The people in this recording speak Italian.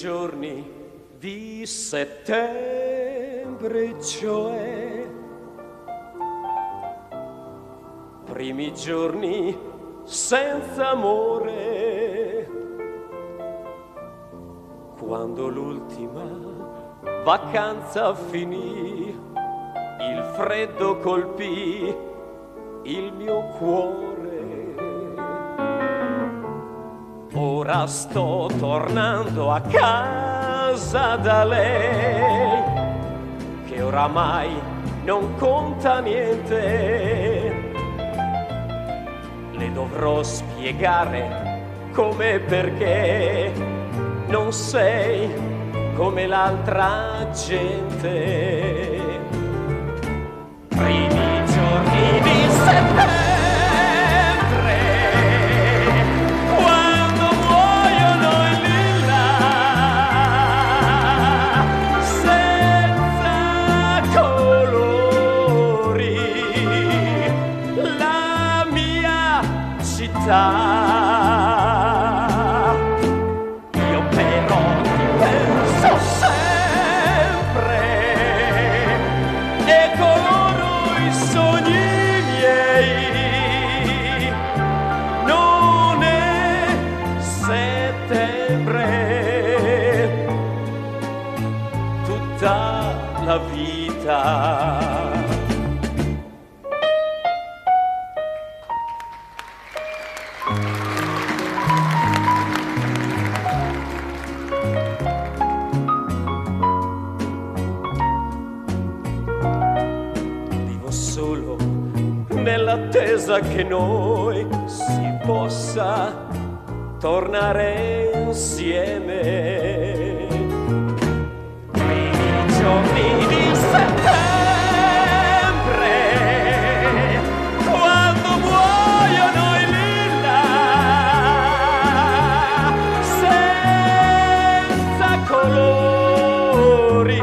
giorni di settembre, cioè primi giorni senza amore, quando l'ultima vacanza finì, il freddo colpì il mio cuore. Ora sto tornando a casa da lei, che oramai non conta niente. Le dovrò spiegare come e perché non sei come l'altra gente. Primi giorni di settembre, quando muoiono i lilla, senza colori, la mia città. Io però ti penso sempre e coloro i sogni miei. Non è settembre tutta la vita. Vivo solo nell'attesa che noi si possa tornare insieme. Primi giorni di settembre, quando muoiono i lilla, senza colori,